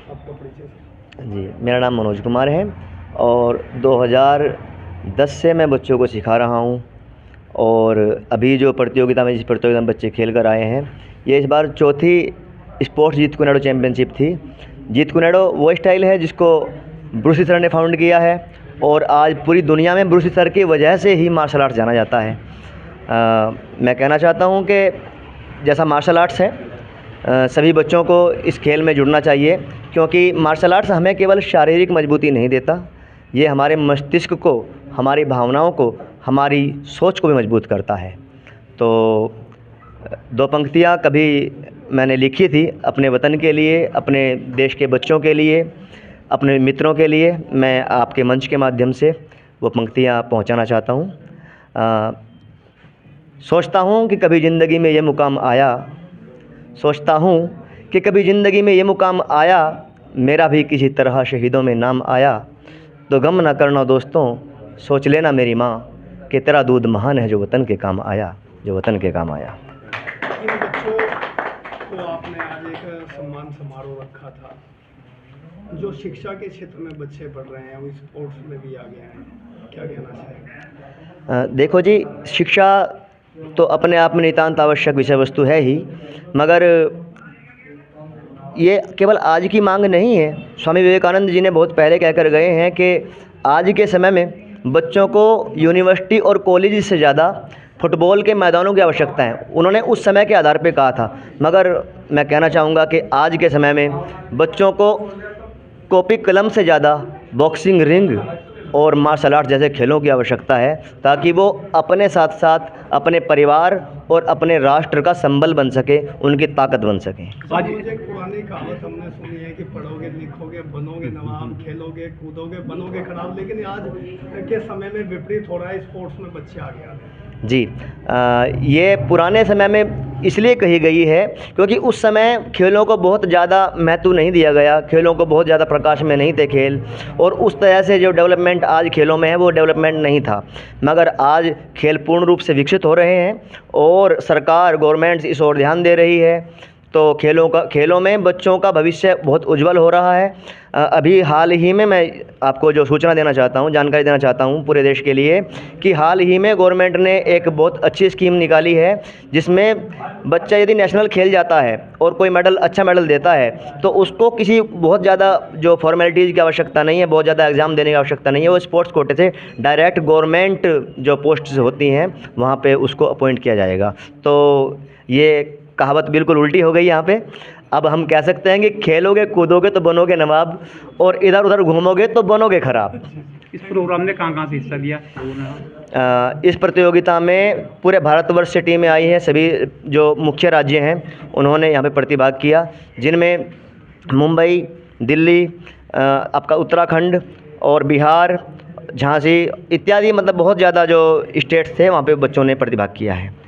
आपका परिचय। जी, मेरा नाम मनोज कुमार है और 2010 से मैं बच्चों को सिखा रहा हूँ। और अभी जो प्रतियोगिता में जिस प्रतियोगिता में बच्चे खेल कर आए हैं, ये इस बार चौथी स्पोर्ट्स जीत कुनेडो चैम्पियनशिप थी। जीत कुनेडो वो स्टाइल है जिसको ब्रूस ली सर ने फाउंड किया है और आज पूरी दुनिया में ब्रूस ली सर की वजह से ही मार्शल आर्ट्स जाना जाता है। मैं कहना चाहता हूँ कि जैसा मार्शल आर्ट्स है, सभी बच्चों को इस खेल में जुड़ना चाहिए, क्योंकि मार्शल आर्ट्स हमें केवल शारीरिक मजबूती नहीं देता, ये हमारे मस्तिष्क को, हमारी भावनाओं को, हमारी सोच को भी मजबूत करता है। तो दो पंक्तियाँ कभी मैंने लिखी थी अपने वतन के लिए, अपने देश के बच्चों के लिए, अपने मित्रों के लिए। मैं आपके मंच के माध्यम से वो पंक्तियाँ पहुंचाना चाहता हूँ। सोचता हूँ कि कभी ज़िंदगी में ये मुकाम आया, सोचता हूँ कि कभी ज़िंदगी में ये मुकाम आया, मेरा भी किसी तरह शहीदों में नाम आया। तो गम ना करना दोस्तों, सोच लेना मेरी माँ, कि तेरा दूध महान है जो वतन के काम आया, जो वतन के काम आया। इन बच्चों को आपने आज एक सम्मान समारोह रखा था। जो शिक्षा के क्षेत्र में बच्चे पढ़ रहे हैं, वो स्पोर्ट्स में भी आ गए हैं, क्या कहना चाहेंगे? देखो जी, शिक्षा तो अपने आप में नितांत आवश्यक विषय वस्तु है ही, मगर ये केवल आज की मांग नहीं है। स्वामी विवेकानंद जी ने बहुत पहले कहकर गए हैं कि आज के समय में बच्चों को यूनिवर्सिटी और कॉलेज से ज़्यादा फुटबॉल के मैदानों की आवश्यकता है। उन्होंने उस समय के आधार पे कहा था, मगर मैं कहना चाहूँगा कि आज के समय में बच्चों को कॉपी कलम से ज़्यादा बॉक्सिंग रिंग और मार्शल आर्ट जैसे खेलों की आवश्यकता है, ताकि वो अपने साथ साथ अपने परिवार और अपने राष्ट्र का संबल बन सके, उनकी ताकत बन सके। आज मुझे एक पुरानी कहावत हमने सुनी है कि पढ़ोगे लिखोगे बनोगे नवाब, खेलोगे कूदोगे बनोगे खराब, लेकिन आज के समय में विपरीत हो रहा है, स्पोर्ट्स में बच्चे आगे आ रहे हैं। जी, ये पुराने समय में इसलिए कही गई है क्योंकि उस समय खेलों को बहुत ज़्यादा महत्व नहीं दिया गया, खेलों को बहुत ज़्यादा प्रकाश में नहीं थे खेल, और उस तरह से जो डेवलपमेंट आज खेलों में है वो डेवलपमेंट नहीं था। मगर आज खेल पूर्ण रूप से विकसित हो रहे हैं और सरकार, गवर्नमेंट इस ओर ध्यान दे रही है। तो खेलों में बच्चों का भविष्य बहुत उज्जवल हो रहा है। अभी हाल ही में मैं आपको जो सूचना देना चाहता हूँ, जानकारी देना चाहता हूँ पूरे देश के लिए, कि हाल ही में गवर्नमेंट ने एक बहुत अच्छी स्कीम निकाली है, जिसमें बच्चा यदि नेशनल खेल जाता है और कोई मेडल, अच्छा मेडल देता है, तो उसको किसी बहुत ज़्यादा जो फॉर्मेलिटीज़ की आवश्यकता नहीं है, बहुत ज़्यादा एग्ज़ाम देने की आवश्यकता नहीं है। वो स्पोर्ट्स कोटे से डायरेक्ट गवर्नमेंट जो पोस्ट्स होती हैं वहाँ पर उसको अपॉइंट किया जाएगा। तो ये कहावत बिल्कुल उल्टी हो गई यहाँ पे। अब हम कह सकते हैं कि खेलोगे कूदोगे तो बनोगे नवाब, और इधर उधर घूमोगे तो बनोगे खराब। इस प्रोग्राम ने कहाँ से हिस्सा लिया? इस प्रतियोगिता में पूरे भारतवर्ष से टीमें आई हैं, सभी जो मुख्य राज्य हैं उन्होंने यहाँ पे प्रतिभाग किया, जिनमें मुंबई, दिल्ली, आपका उत्तराखंड और बिहार, झांसी इत्यादि, मतलब बहुत ज़्यादा जो स्टेट्स थे वहाँ पे बच्चों ने प्रतिभाग किया है।